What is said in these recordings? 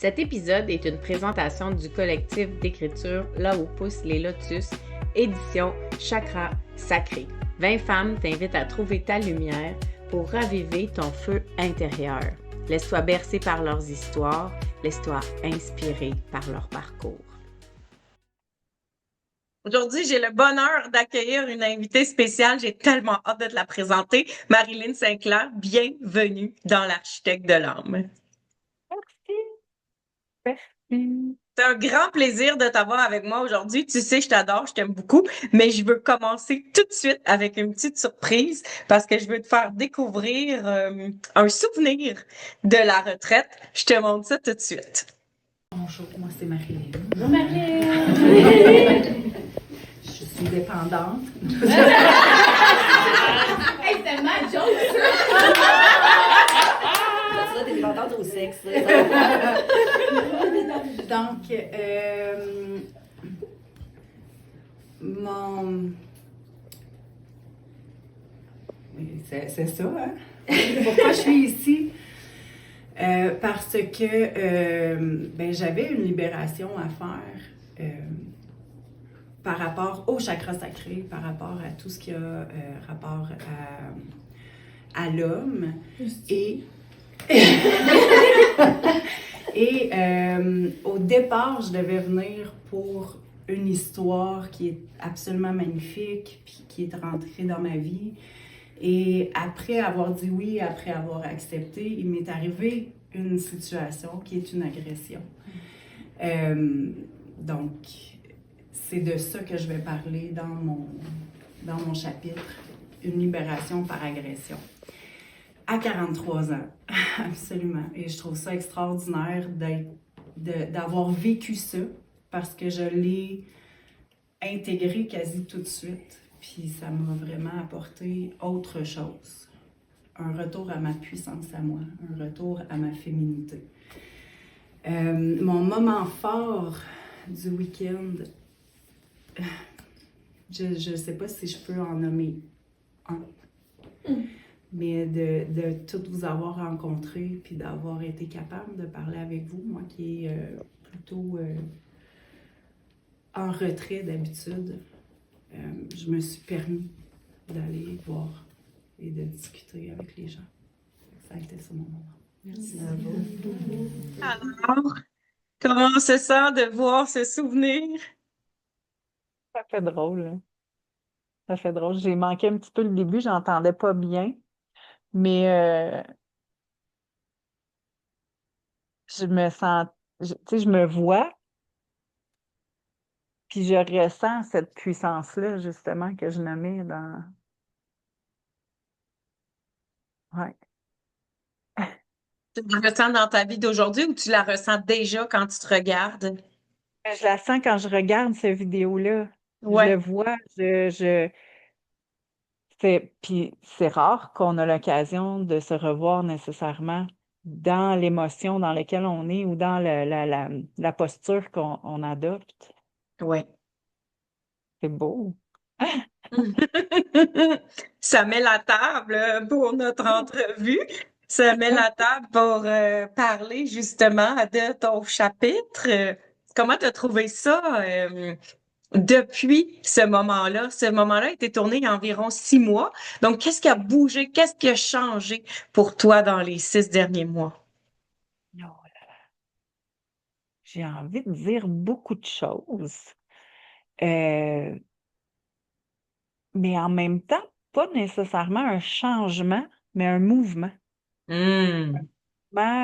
Cet épisode est une présentation du collectif d'écriture Là où poussent les lotus, édition Chakra Sacré. 20 femmes t'invitent à trouver ta lumière pour raviver ton feu intérieur. Laisse-toi bercer par leurs histoires, laisse-toi inspirer par leur parcours. Aujourd'hui, j'ai le bonheur d'accueillir une invitée spéciale. J'ai tellement hâte de te la présenter. Marilyn Sinclair, bienvenue dans l'Architecte de l'âme. Merci. C'est un grand plaisir de t'avoir avec moi aujourd'hui. Tu sais, je t'adore, je t'aime beaucoup, mais je veux commencer tout de suite avec une petite surprise parce que je veux te faire découvrir un souvenir de la retraite. Je te montre ça tout de suite. Bonjour, moi c'est Marilyn. Bonjour Marilyn! Je suis dépendante. Hey, c'était ma joke, Tu vas t'es dépendante au sexe. Donc, mon... C'est ça, hein? Pourquoi je suis ici? Parce que j'avais une libération à faire par rapport au chakra sacré, par rapport à tout ce qui a rapport à l'homme. Et au départ, je devais venir pour une histoire qui est absolument magnifique, puis qui est rentrée dans ma vie. Et après avoir dit oui, après avoir accepté, il m'est arrivé une situation qui est une agression. Donc, c'est de ça que je vais parler dans mon chapitre, une libération par agression. À 43 ans, absolument. Et je trouve ça extraordinaire d'avoir vécu ça parce que je l'ai intégré quasi tout de suite. Puis ça m'a vraiment apporté autre chose. Un retour à ma puissance à moi, un retour à ma féminité. Mon moment fort du week-end, je ne sais pas si je peux en nommer un. Mais de toutes vous avoir rencontré puis d'avoir été capable de parler avec vous, moi qui est plutôt en retrait d'habitude, je me suis permis d'aller voir et de discuter avec les gens. Ça a été ça mon moment. Merci. Alors, comment on se sent de voir ce souvenir? Ça fait drôle, hein. Ça fait drôle. J'ai manqué un petit peu le début, j'entendais pas bien, mais je me sens, tu sais, je me vois, puis je ressens cette puissance-là, justement, que je nommais dans... Ouais. Tu la ressens dans ta vie d'aujourd'hui ou tu la ressens déjà quand tu te regardes? Je la sens quand je regarde cette vidéo-là. Je le Ouais. vois, puis c'est rare qu'on a l'occasion de se revoir nécessairement dans l'émotion dans laquelle on est ou dans la posture qu'on adopte. Ouais. C'est beau. Ça met la table pour notre entrevue. Ça met la table pour parler justement de ton chapitre. Comment tu as trouvé ça depuis ce moment-là? Ce moment-là a été tourné il y a environ 6 mois. Donc, qu'est-ce qui a bougé? Qu'est-ce qui a changé pour toi dans les 6 derniers mois? Oh là là. J'ai envie de dire beaucoup de choses. Euh, mais en même temps, pas nécessairement un changement, mais un mouvement. Hmm.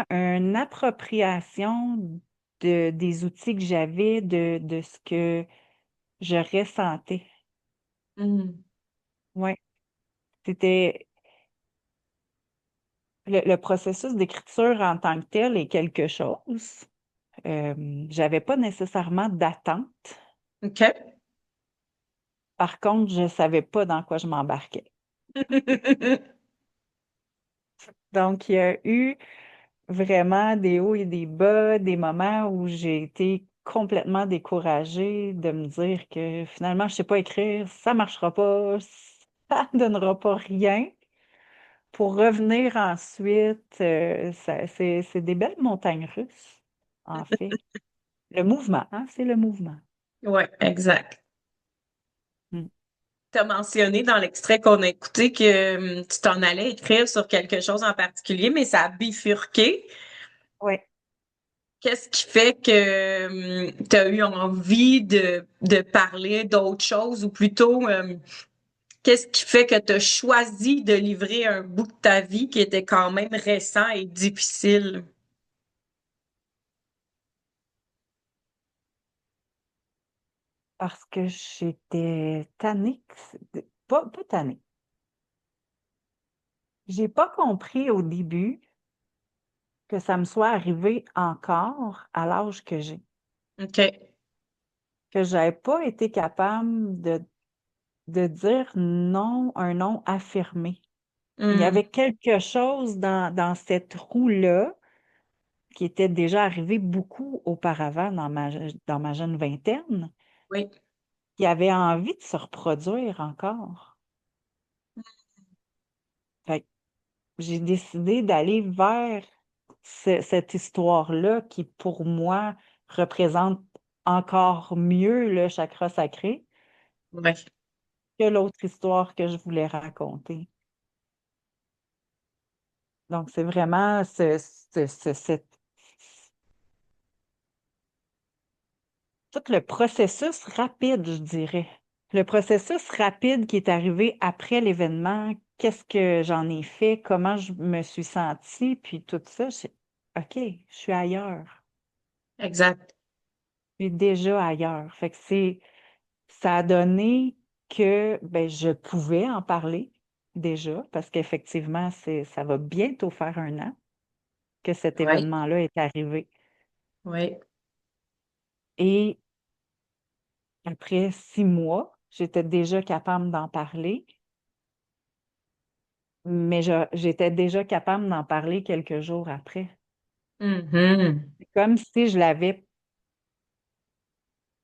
Une appropriation des outils que j'avais, de ce que je ressentais. Hmm. Ouais. C'était le processus d'écriture en tant que tel est quelque chose. J'avais pas nécessairement d'attente. OK. Par contre, je savais pas dans quoi je m'embarquais. Donc, il y a eu vraiment des hauts et des bas, des moments où j'ai été complètement découragée de me dire que finalement, je sais pas écrire, ça marchera pas, ça donnera pas rien. Pour revenir ensuite, c'est des belles montagnes russes, en fait. Le mouvement, hein, c'est le mouvement. Oui, exact. Mm. Tu as mentionné dans l'extrait qu'on a écouté que tu t'en allais écrire sur quelque chose en particulier, mais ça a bifurqué. Ouais. Qu'est-ce qui fait que tu as eu envie de parler d'autre chose ou plutôt qu'est-ce qui fait que tu as choisi de livrer un bout de ta vie qui était quand même récent et difficile? Parce que j'étais tannée, pas tannée. J'ai pas compris au début que ça me soit arrivé encore à l'âge que j'ai. OK. Que j'avais pas été capable de dire non, un non affirmé. Il y Hmm. avait quelque chose dans cette roue-là qui était déjà arrivé beaucoup auparavant dans ma jeune vingtaine, Oui. qui avait envie de se reproduire encore. Fait que j'ai décidé d'aller vers cette histoire-là qui, pour moi, représente encore mieux le chakra sacré Ouais. que l'autre histoire que je voulais raconter. Donc, c'est vraiment tout le processus rapide, je dirais. Le processus rapide qui est arrivé après l'événement, qu'est-ce que j'en ai fait, comment je me suis sentie, puis tout ça, OK, je suis ailleurs. Exact. Je suis déjà ailleurs. Fait que ça a donné que ben, je pouvais en parler déjà, parce qu'effectivement, ça va bientôt faire 1 an que cet Oui. événement-là est arrivé. Oui. Et après 6 mois, j'étais déjà capable d'en parler, mais j'étais déjà capable d'en parler quelques jours après. Mhm. C'est comme si je l'avais,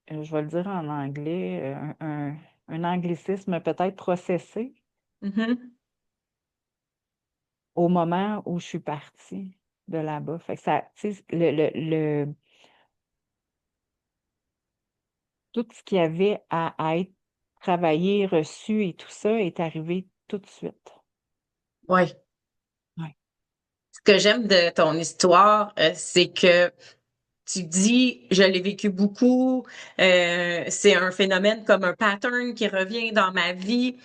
je vais le dire en anglais, un anglicisme peut-être processé Mhm. au moment où je suis partie de là-bas. Fait que ça, tu sais, tout ce qu'il y avait à être travaillé, reçu et tout ça est arrivé tout de suite. Oui. Ouais. Ce que j'aime de ton histoire, c'est que tu dis, je l'ai vécu beaucoup, c'est un phénomène comme un pattern qui revient dans ma vie.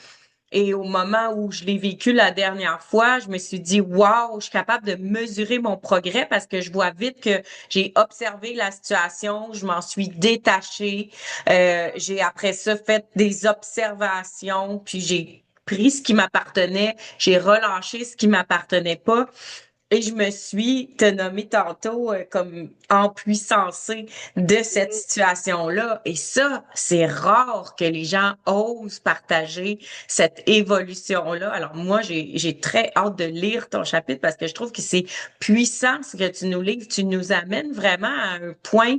Et au moment où je l'ai vécu la dernière fois, je me suis dit, waouh, je suis capable de mesurer mon progrès parce que je vois vite que j'ai observé la situation, je m'en suis détachée, j'ai après ça fait des observations, puis j'ai pris ce qui m'appartenait, j'ai relâché ce qui m'appartenait pas. Et je me suis, te nommé tantôt, comme empuissancée de cette Mhm. situation-là. Et ça, c'est rare que les gens osent partager cette évolution-là. Alors moi, j'ai très hâte de lire ton chapitre parce que je trouve que c'est puissant ce que tu nous livres. Tu nous amènes vraiment à un point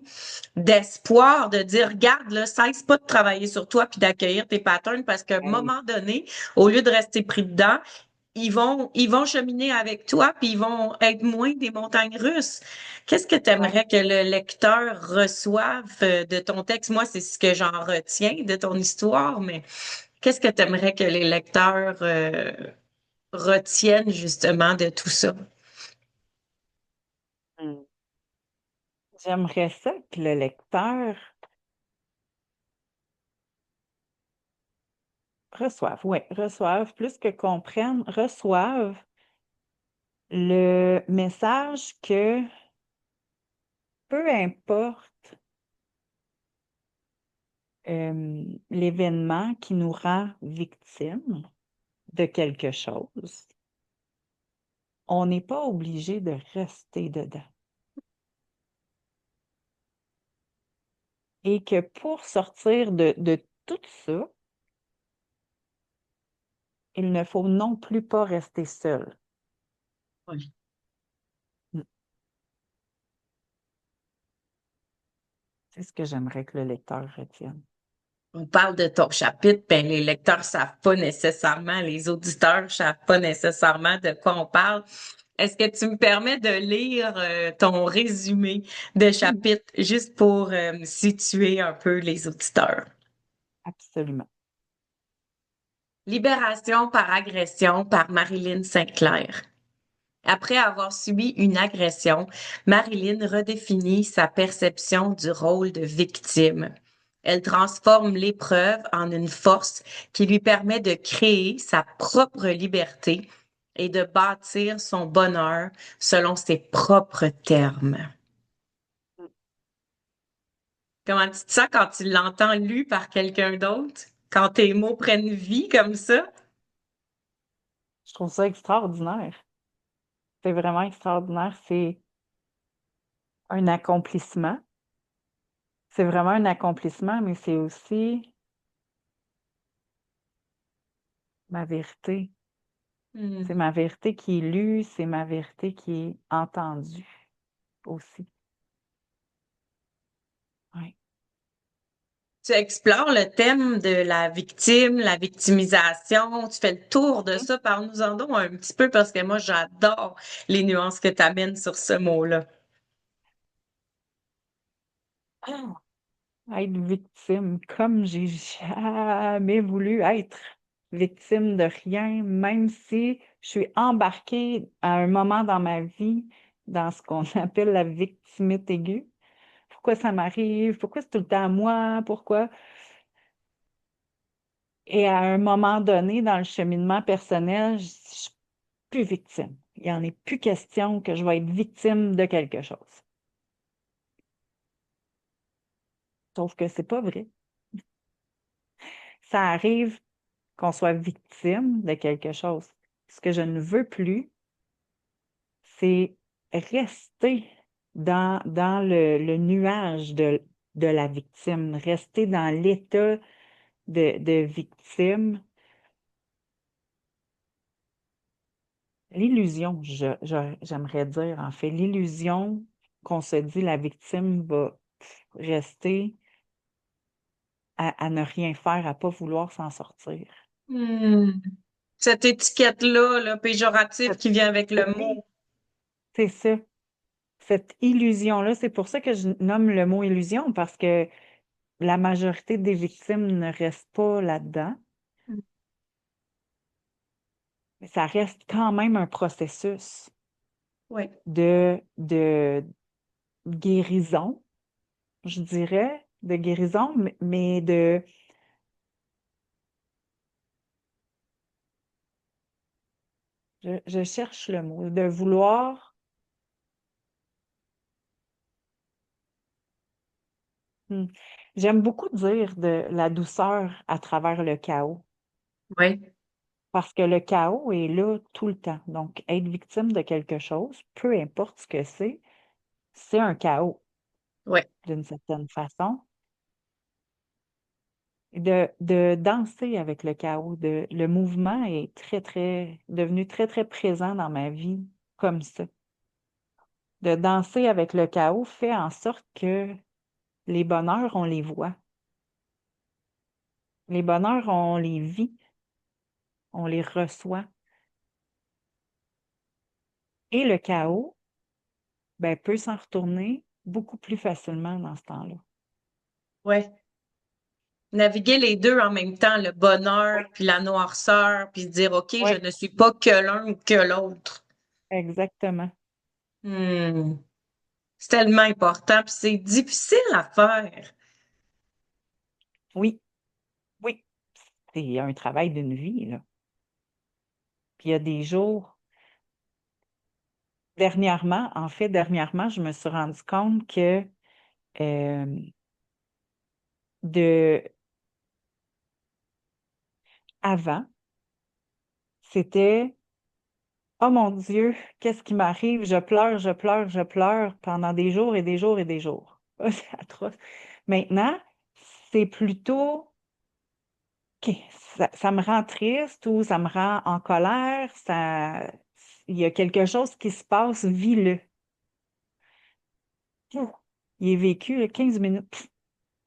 d'espoir, de dire, regarde, là, cesse pas de travailler sur toi puis d'accueillir tes patterns parce qu'à un Hey, moment donné, au lieu de rester pris dedans, ils vont cheminer avec toi, puis ils vont être moins des montagnes russes. Qu'est-ce que tu ouais. aimerais que le lecteur reçoive de ton texte? Moi, c'est ce que j'en retiens de ton histoire, mais qu'est-ce que tu aimerais que les lecteurs retiennent justement de tout ça? Mm. J'aimerais ça que le lecteur reçoive, oui, reçoive, plus que comprenne, reçoive le message que peu importe l'événement qui nous rend victimes de quelque chose, on n'est pas obligé de rester dedans. Et que pour sortir de tout ça, il ne faut non plus pas rester seul. Oui. Mm. C'est ce que j'aimerais que le lecteur retienne. On parle de ton chapitre, ben les lecteurs savent pas nécessairement, les auditeurs savent pas nécessairement de quoi on parle. Est-ce que tu me permets de lire ton résumé de chapitre juste pour situer un peu les auditeurs? Absolument. Libération par agression par Marilyn Sinclair. Après avoir subi une agression, Marilyn redéfinit sa perception du rôle de victime. Elle transforme l'épreuve en une force qui lui permet de créer sa propre liberté et de bâtir son bonheur selon ses propres termes. Comment tu te sens quand tu l'entends lu par quelqu'un d'autre? Quand tes mots prennent vie comme ça? Je trouve ça extraordinaire. C'est vraiment extraordinaire. C'est un accomplissement. C'est vraiment un accomplissement, mais c'est aussi ma vérité. Hmm. C'est ma vérité qui est lue, c'est ma vérité qui est entendue aussi. Ouais. Tu explores le thème de la victime, la victimisation, tu fais le tour de ça. Parle-nous-en donc un petit peu parce que moi, j'adore les nuances que tu amènes sur ce mot-là. Ah! Être victime, comme j'ai jamais voulu être victime de rien, même si je suis embarquée à un moment dans ma vie dans ce qu'on appelle la victimite aiguë. Pourquoi ça m'arrive? Pourquoi c'est tout le temps à moi? Pourquoi? Et à un moment donné, dans le cheminement personnel, je suis plus victime. Il n'y en est plus question que je vais être victime de quelque chose. Sauf que c'est pas vrai. Ça arrive qu'on soit victime de quelque chose. Ce que je ne veux plus, c'est rester dans le nuage de la victime, rester dans l'état de victime. L'illusion, j'aimerais dire, en fait, l'illusion qu'on se dit la victime va rester à ne rien faire, à pas vouloir s'en sortir. Hmm. Cette étiquette-là, là, péjorative qui vient avec le Oui, mot. c'est ça. Cette illusion-là, c'est pour ça que je nomme le mot illusion, parce que la majorité des victimes ne restent pas là-dedans, mais ça reste quand même un processus Oui. de guérison, je dirais, de guérison, mais je cherche le mot, de vouloir. hmm, J'aime beaucoup dire de la douceur à travers le chaos, Oui. parce que le chaos est là tout le temps. Donc, être victime de quelque chose, peu importe ce que c'est un chaos Oui. d'une certaine façon. De danser avec le chaos, le mouvement est devenu très, très présent dans ma vie comme ça. De danser avec le chaos fait en sorte que les bonheurs, on les voit. Les bonheurs, on les vit, on les reçoit. Et le chaos, ben, peut s'en retourner beaucoup plus facilement dans ce temps-là. Oui. Naviguer les deux en même temps, le Oui, bonheur puis la noirceur, puis se dire, OK, je oui, ne suis pas que l'un ou que l'autre. exactement. Hmm. C'est tellement important, puis c'est difficile à faire. Oui, oui. C'est un travail d'une vie, là. Puis il y a des jours, dernièrement, je me suis rendu compte que euh, de avant, c'était oh mon Dieu, qu'est-ce qui m'arrive? Je pleure, je pleure, je pleure pendant des jours et des jours et des jours. C'est atroce. Maintenant, c'est plutôt OK, ça me rend triste ou ça me rend en colère, il y a quelque chose qui se passe, vis-le. Pouf, il est vécu là, 15 minutes. Pff,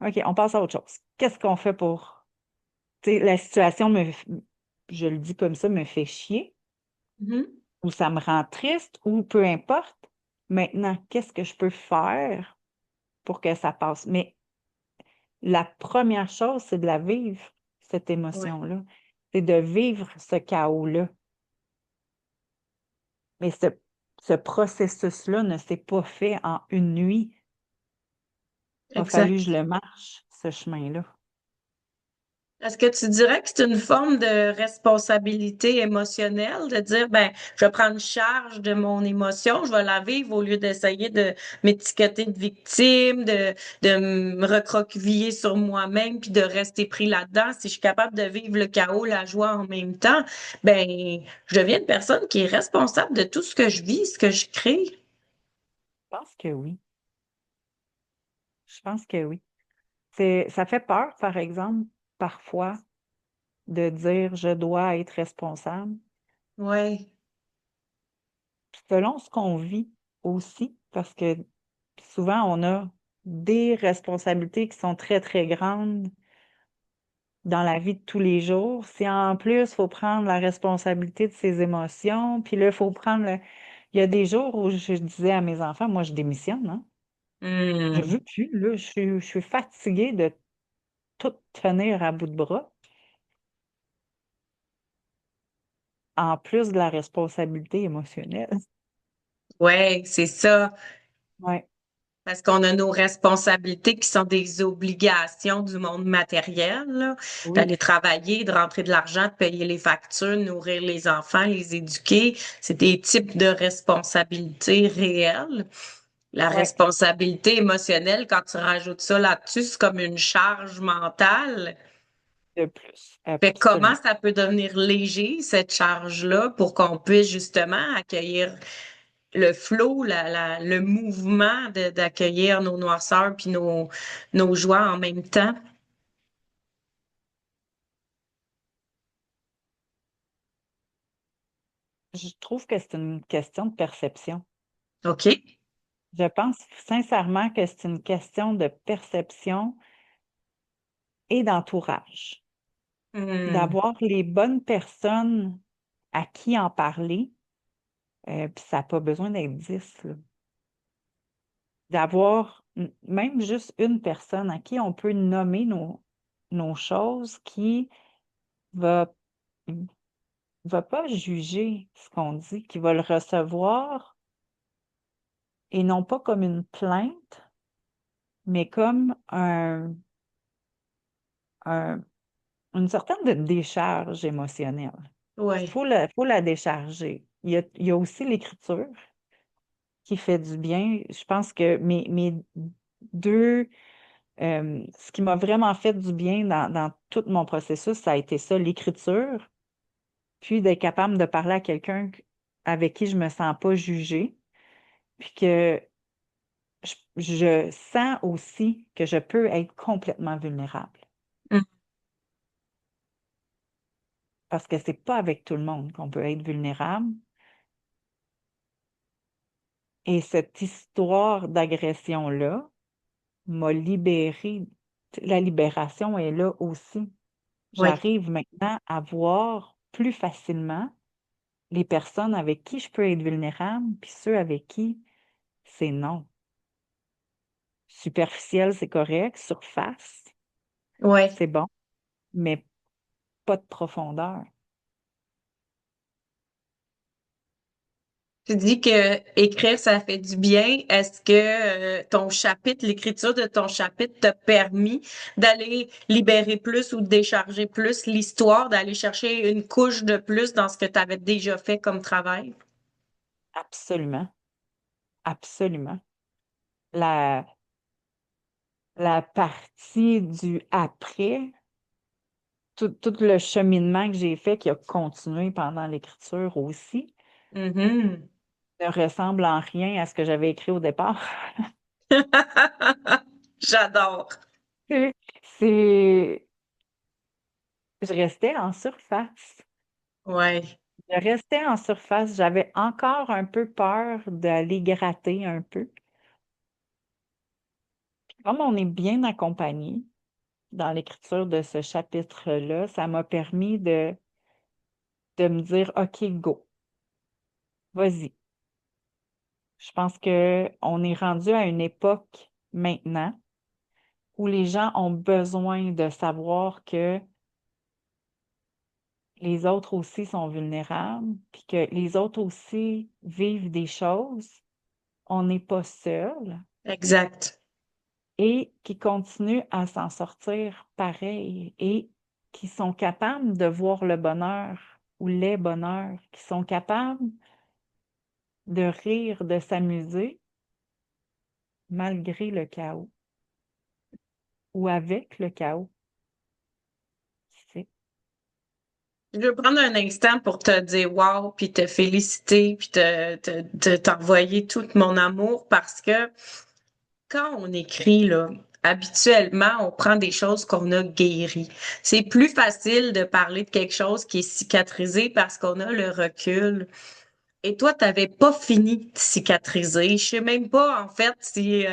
OK, on passe à autre chose. Qu'est-ce qu'on fait pour. Tu sais, la situation je le dis comme ça, me fait chier. Mhm. ou ça me rend triste, ou peu importe. Maintenant, qu'est-ce que je peux faire pour que ça passe? Mais la première chose, c'est de la vivre, cette Ouais, émotion-là. C'est de vivre ce chaos-là. Mais ce processus-là ne s'est pas fait en une nuit. Il a fallu que je exact. le marche, ce chemin-là. Est-ce que tu dirais que c'est une forme de responsabilité émotionnelle, de dire, ben, je vais prendre charge de mon émotion, je vais la vivre au lieu d'essayer de m'étiqueter de victime, de me recroqueviller sur moi-même, puis de rester pris là-dedans. Si je suis capable de vivre le chaos, la joie en même temps, ben, je deviens une personne qui est responsable de tout ce que je vis, ce que je crée. Je pense que oui. Je pense que oui. Ça fait peur, par exemple, parfois, de dire je dois être responsable. Ouais, Selon ce qu'on vit aussi, parce que souvent, on a des responsabilités qui sont très, très grandes dans la vie de tous les jours. Si en plus, il faut prendre la responsabilité de ses émotions, puis là, il faut prendre le... Il y a des jours où je disais à mes enfants, moi, je démissionne, hein. Je hmm, veux plus, là. Je suis fatiguée de tout tenir à bout de bras, en plus de la responsabilité émotionnelle. ouais, c'est ça. Ouais, Parce qu'on a nos responsabilités qui sont des obligations du monde matériel, là, oui, d'aller travailler, de rentrer de l'argent, de payer les factures, nourrir les enfants, les éduquer. C'est des types de responsabilités réelles. La ouais, responsabilité émotionnelle, quand tu rajoutes ça là-dessus, c'est comme une charge mentale. de plus, Fait que comment absolument. ça peut devenir léger, cette charge-là, pour qu'on puisse justement accueillir le flow, le mouvement d'accueillir nos noirceurs puis nos joies en même temps. Je trouve que c'est une question de perception. OK? Je pense sincèrement que c'est une question de perception et d'entourage. Hmm. D'avoir les bonnes personnes à qui en parler, puis ça n'a pas besoin d'être 10, là. D'avoir même juste une personne à qui on peut nommer nos choses qui va va pas juger ce qu'on dit, qui va le recevoir et non pas comme une plainte, mais comme un une certaine de décharge émotionnelle. Ouais, Faut la décharger. Il y a aussi l'écriture qui fait du bien. Je pense que mes 2, ce qui m'a vraiment fait du bien dans tout mon processus, ça a été ça, l'écriture, puis d'être capable de parler à quelqu'un avec qui je me sens pas jugée, puis que je sens aussi que je peux être complètement vulnérable. hmm, Parce que c'est pas avec tout le monde qu'on peut être vulnérable. Et cette histoire d'agression-là m'a libérée. La libération est là aussi. ouais, J'arrive maintenant à voir plus facilement les personnes avec qui je peux être vulnérable, puis ceux avec qui c'est non. Superficiel, c'est correct. Surface, ouais. c'est bon, mais pas de profondeur. Tu dis que écrire, ça fait du bien. Est-ce que ton chapitre, l'écriture de ton chapitre t'a permis d'aller libérer plus ou de décharger plus l'histoire, d'aller chercher une couche de plus dans ce que tu avais déjà fait comme travail? Absolument, absolument. La, la partie du après, tout le cheminement que j'ai fait qui a continué pendant l'écriture aussi, Mhm. ne ressemble en rien à ce que j'avais écrit au départ. J'adore. C'est, c'est- je restais en surface. Ouais. Je restais en surface. J'avais encore un peu peur d'aller gratter un peu. Comme on est bien accompagné dans l'écriture de ce chapitre-là, ça m'a permis de me dire, OK, go. Vas-y. Je pense que on est rendu à une époque maintenant où les gens ont besoin de savoir que les autres aussi sont vulnérables, puis que les autres aussi vivent des choses. On n'est pas seul Exact. et qui continuent à s'en sortir pareil et qui sont capables de voir le bonheur ou les bonheurs, qui sont capables de rire, de s'amuser malgré le chaos ou avec le chaos. C'est Je veux prendre un instant pour te dire wow, puis te féliciter, puis t'envoyer tout mon amour parce que quand on écrit, là, habituellement, on prend des choses qu'on a guéries. C'est plus facile de parler de quelque chose qui est cicatrisé parce qu'on a le recul. Et toi, t'avais pas fini de cicatriser. Je sais même pas, en fait, si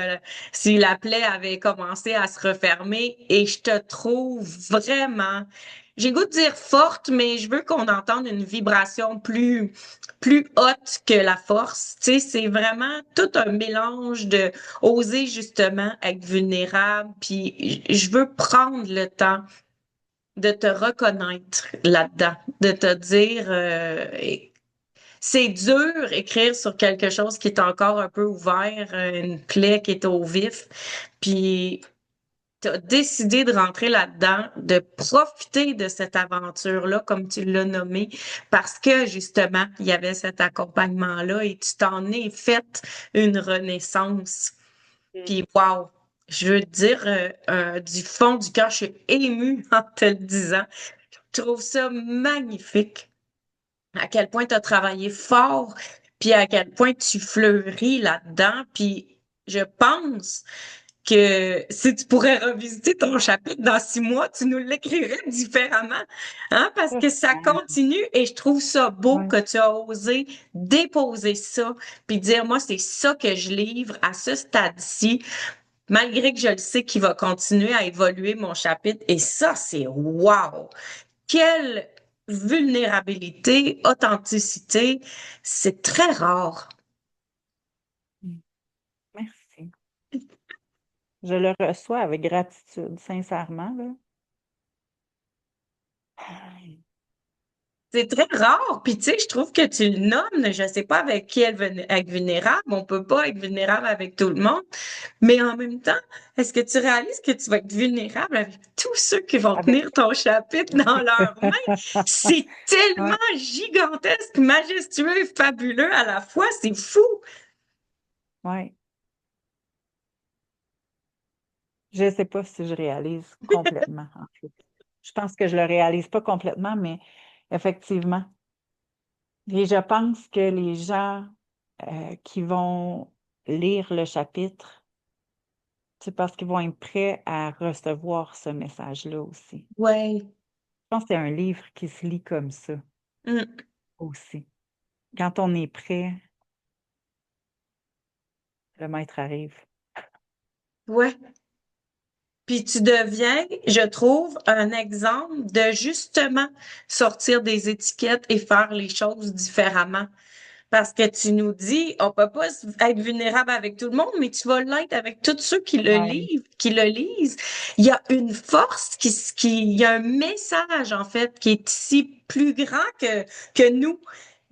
la plaie avait commencé à se refermer. Et je te trouve vraiment, j'ai le goût de dire forte, mais je veux qu'on entende une vibration plus haute que la force. Tu sais, c'est vraiment tout un mélange de oser justement être vulnérable. Puis je veux prendre le temps de te reconnaître là-dedans, de te dire, c'est dur écrire sur quelque chose qui est encore un peu ouvert, une plaie qui est au vif, puis t'as décidé de rentrer là-dedans, de profiter de cette aventure-là, comme tu l'as nommé, parce que justement, il y avait cet accompagnement-là et tu t'en es fait une renaissance. Puis wow, je veux te dire, du fond du cœur, je suis émue en te le disant. Je trouve ça magnifique à quel point tu as travaillé fort, puis à quel point tu fleuris là-dedans. Puis je pense que si tu pourrais revisiter ton chapitre dans 6 mois, tu nous l'écrirais différemment, hein, parce ça. que ça continue et je trouve ça beau Ouais. que tu as osé déposer ça, puis dire, moi, c'est ça que je livre à ce stade-ci, malgré que je le sais qu'il va continuer à évoluer mon chapitre. Et ça, c'est wow! Quelle vulnérabilité, authenticité, c'est très rare. Mm. Merci. Je le reçois avec gratitude, sincèrement, là. C'est très rare, puis tu sais, je trouve que tu le nommes, je sais pas avec qui être vulnérable, on peut pas être vulnérable avec tout le monde, mais en même temps, est-ce que tu réalises que tu vas être vulnérable avec tous ceux qui vont Avec. tenir ton chapitre dans leurs mains? C'est tellement Ouais, gigantesque, majestueux et fabuleux à la fois, c'est fou! ouais. Je sais pas si je réalise complètement, en fait. Je pense que je le réalise pas complètement, mais effectivement. Et je pense que les gens qui vont lire le chapitre, c'est parce qu'ils vont être prêts à recevoir ce message-là aussi. Ouais. Je pense que c'est un livre qui se lit comme ça Mm. aussi. Quand on est prêt, le maître arrive. Ouais. Puis tu deviens, je trouve, un exemple de justement sortir des étiquettes et faire les choses différemment. Parce que tu nous dis, on peut pas être vulnérable avec tout le monde, mais tu vas l'être avec tous ceux qui le Ouais. livrent, qui le lisent. Il y a une force il y a un message, en fait, qui est ici plus grand que nous.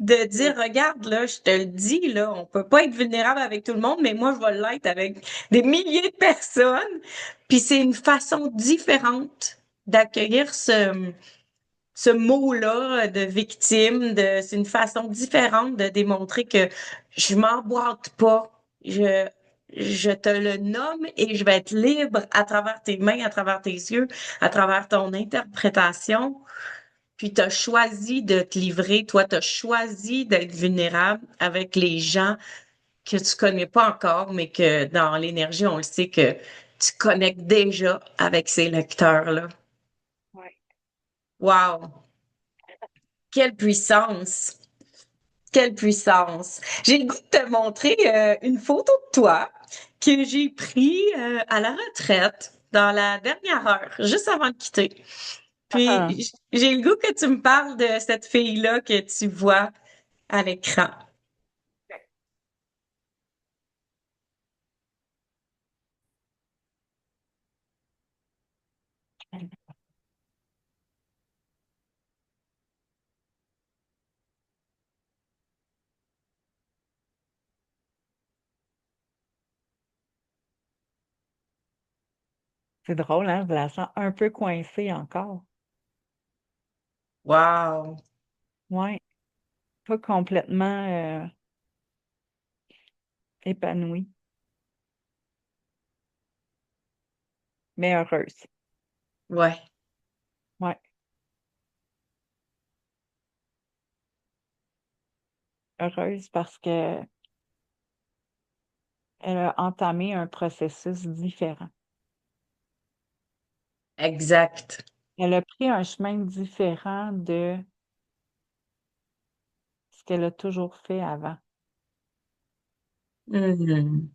De dire, regarde, là, je te le dis, là, on peut pas être vulnérable avec tout le monde, mais moi, je vais l'être avec des milliers de personnes. Puis c'est une façon différente d'accueillir ce mot-là de victime, c'est une façon différente de démontrer que je m'emboîte pas. Je te le nomme et je vais être libre à travers tes mains, à travers tes yeux, à travers ton interprétation. Puis tu as choisi de te livrer, toi, tu as choisi d'être vulnérable avec les gens que tu connais pas encore, mais que dans l'énergie, on le sait que tu connectes déjà avec ces lecteurs-là. Ouais. Wow! Quelle puissance! Quelle puissance! J'ai le goût de te montrer une photo de toi que j'ai prise à la retraite dans la dernière heure, juste avant de quitter. Ah, Puis j'ai le goût que tu me parles de cette fille-là que tu vois à l'écran. C'est drôle, hein? Je la sens un peu coincée encore. Wow! Ouais, pas complètement épanouie, mais heureuse. Ouais, Ouais, heureuse parce que elle a entamé un processus différent. exact. Elle a pris un chemin différent de ce qu'elle a toujours fait avant. Mhm.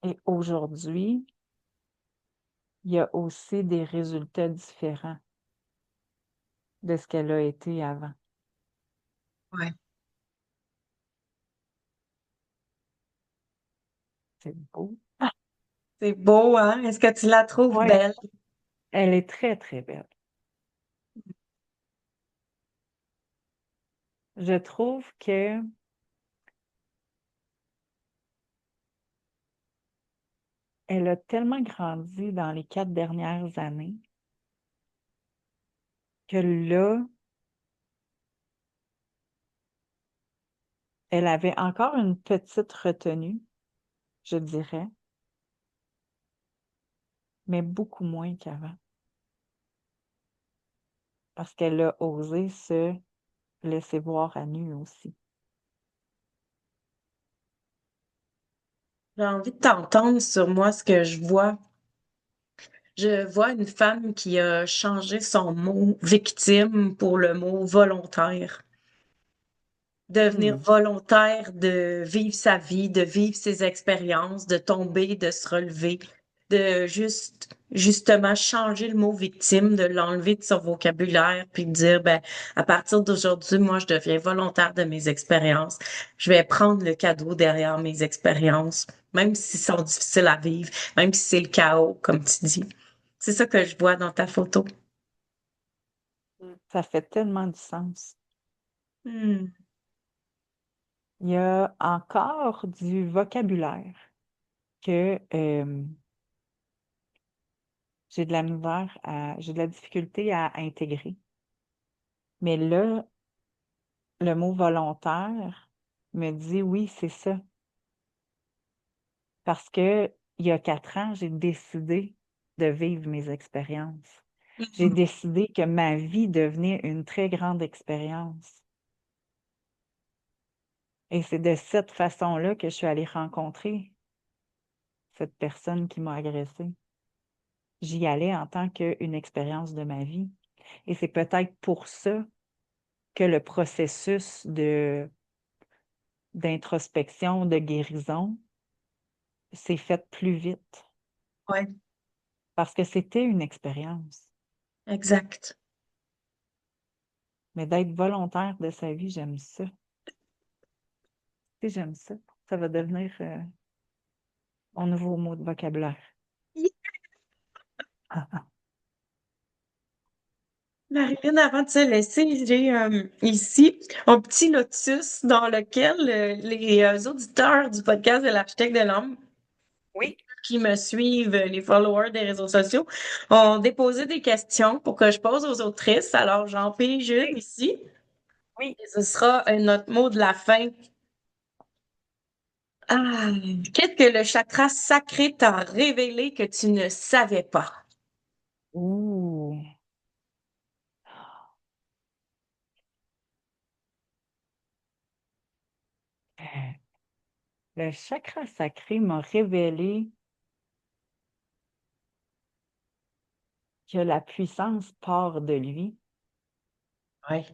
Et aujourd'hui, il y a aussi des résultats différents de ce qu'elle a été avant. Ouais. C'est beau. C'est beau, hein? Est-ce que tu la trouves Ouais, belle? elle est très, très belle. Je trouve que elle a tellement grandi dans les 4 dernières années que là, elle avait encore une petite retenue, je dirais, mais beaucoup moins qu'avant. Parce qu'elle a osé se laisser voir à nu aussi. J'ai envie de t'entendre sur moi ce que je vois. Je vois une femme qui a changé son mot victime pour le mot volontaire. Devenir Mmh. volontaire de vivre sa vie, de vivre ses expériences, de tomber, de se relever, de justement changer le mot victime, de l'enlever de son vocabulaire, puis de dire, ben, à partir d'aujourd'hui, moi, je deviens volontaire de mes expériences. Je vais prendre le cadeau derrière mes expériences, même s'ils sont difficiles à vivre, même si c'est le chaos, comme tu dis. C'est ça que je vois dans ta photo. Ça fait tellement du sens. Hmm. Il y a encore du vocabulaire que, j'ai de la difficulté à intégrer. Mais là, le mot volontaire me dit: «Oui, c'est ça». Parce que il y a 4 ans, j'ai décidé de vivre mes expériences. J'ai décidé que ma vie devenait une très grande expérience et c'est de cette façon-là que je suis allée rencontrer cette personne qui m'a agressée. J'y allais en tant qu'une expérience de ma vie et c'est peut-être pour ça que le processus d'introspection, de guérison s'est fait plus vite Ouais, parce que c'était une expérience. exact. Mais d'être volontaire de sa vie, j'aime ça. Tu sais, j'aime ça. Ça va devenir, mon nouveau mot de vocabulaire. Marilyn, avant de se laisser, j'ai ici un petit lotus dans lequel les auditeurs du podcast de l'Architecte de l'Âme Oui, qui me suivent, les followers des réseaux sociaux, ont déposé des questions pour que je pose aux autrices. Alors, j'en pige une ici oui. et ce sera notre mot de la fin. Ah, qu'est-ce que le chakra sacré t'a révélé que tu ne savais pas? Ouh! Heu, le chakra sacré m'a révélé que la puissance part de lui, Ouais,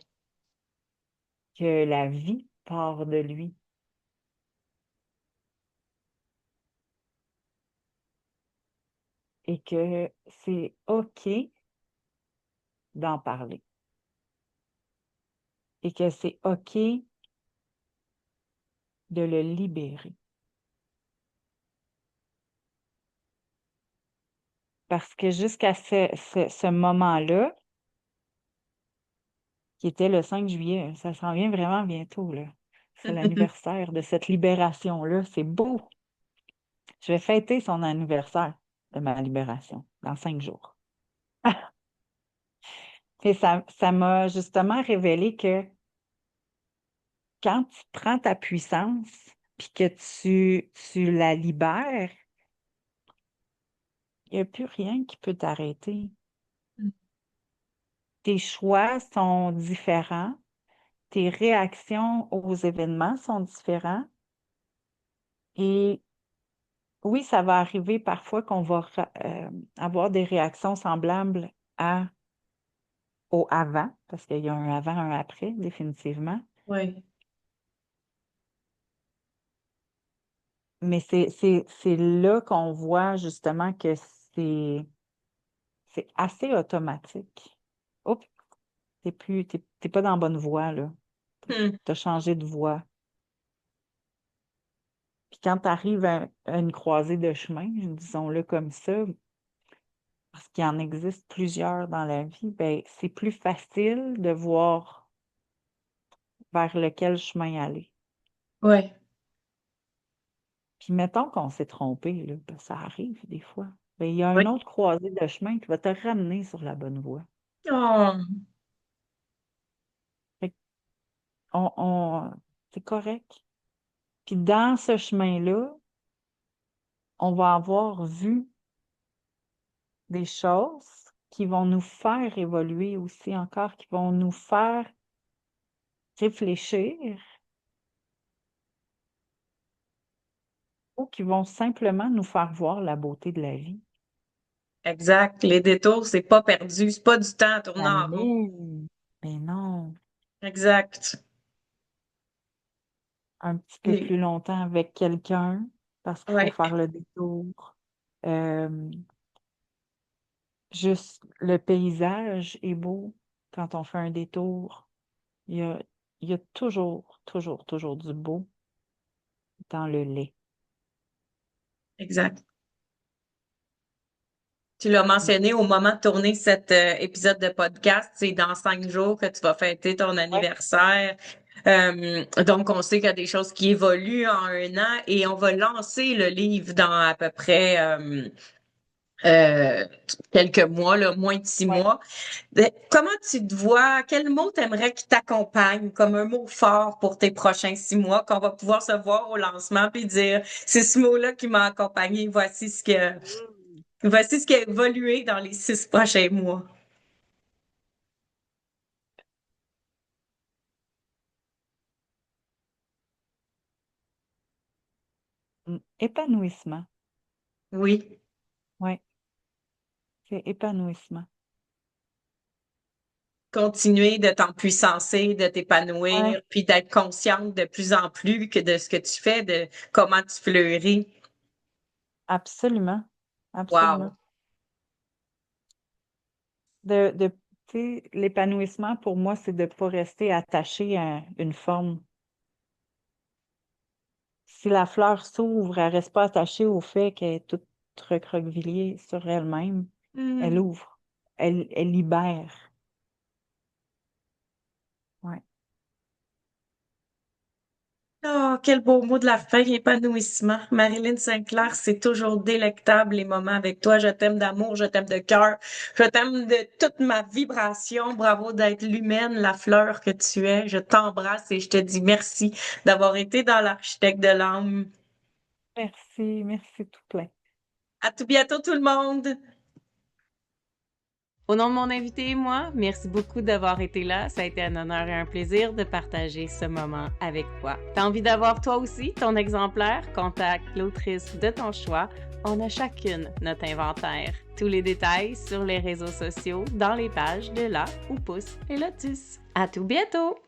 que la vie part de lui et que c'est OK d'en parler et que c'est OK de le libérer. Parce que jusqu'à ce moment-là, qui était le 5 juillet, ça s'en vient vraiment bientôt, là. C'est l'anniversaire de cette libération-là. C'est beau. Je vais fêter son anniversaire de ma libération dans 5 jours. Et ça m'a justement révélé que quand tu prends ta puissance puis que tu la libères, il n'y a plus rien qui peut t'arrêter. Mm. Tes choix sont différents, tes réactions aux événements sont différents. Et oui, ça va arriver parfois qu'on va avoir des réactions semblables au avant, parce qu'il y a un avant, un après, définitivement. Oui. Mais c'est là qu'on voit justement que c'est assez automatique. Oups, t'es pas dans la bonne voie, là. Hmm. Tu as changé de voie. Puis quand tu arrives à une croisée de chemin, disons-le comme ça, parce qu'il en existe plusieurs dans la vie, ben, c'est plus facile de voir vers lequel chemin aller. Oui. Puis mettons qu'on s'est trompé, là, parce que ça arrive des fois. Ben, il y a Oui. un autre croisée de chemin qui va te ramener sur la bonne voie. Oh. Fait que c'est correct. Puis dans ce chemin-là, on va avoir vu des choses qui vont nous faire évoluer aussi encore, qui vont nous faire réfléchir ou qui vont simplement nous faire voir la beauté de la vie. Exact. Les détours, c'est pas perdu. C'est pas du temps à tourner en rond. Jamais. Mais non, Exact. un petit peu Les- plus longtemps avec quelqu'un parce qu'il faut Ouais. faire le détour. Euh, Juste le paysage est beau quand on fait un détour. Il y a, il y a toujours, toujours, toujours du beau dans le lait. Exact. Tu l'as mentionné au moment de tourner cet épisode de podcast, c'est dans 5 jours que tu vas fêter ton Ouais, anniversaire. Donc, on sait qu'il y a des choses qui évoluent en un an et on va lancer le livre dans à peu près euh, quelques mois, là, moins de six ouais. mois. Comment tu te vois? Quel mot t'aimerais qui t'accompagne comme un mot fort pour tes prochains 6 mois qu'on va pouvoir se voir au lancement puis dire, c'est ce mot-là qui m'a accompagné. Voici ce qui a évolué dans les 6 prochains mois. Épanouissement. Oui, Ouais, c'est épanouissement. continuer de t'empuissancer, de Ouais, t'épanouir, puis d'être consciente de plus en plus que de ce que tu fais, de comment tu fleuris. absolument. Absolument. Wow. Tu sais, l'épanouissement, pour moi, c'est de ne pas rester attaché à une forme. Si la fleur s'ouvre, elle ne reste pas attachée au fait qu'elle est toute recroquevillée sur elle-même. Elle Hmm. ouvre. Elle libère. Ouais. Oh, quel beau mot de la fin, épanouissement. Marilyn Sinclair, c'est toujours délectable les moments avec toi. Je t'aime d'amour, je t'aime de cœur, je t'aime de toute ma vibration. Bravo d'être l'humaine, la fleur que tu es. Je t'embrasse et je te dis merci d'avoir été dans l'architecte de l'âme. Merci, merci tout plein. À tout bientôt tout le monde. Au nom de mon invité et moi, merci beaucoup d'avoir été là. Ça a été un honneur et un plaisir de partager ce moment avec toi. T'as envie d'avoir toi aussi ton exemplaire? Contacte l'autrice de ton choix. On a chacune notre inventaire. Tous les détails sur les réseaux sociaux, dans les pages de La où poussent les lotus. À tout bientôt!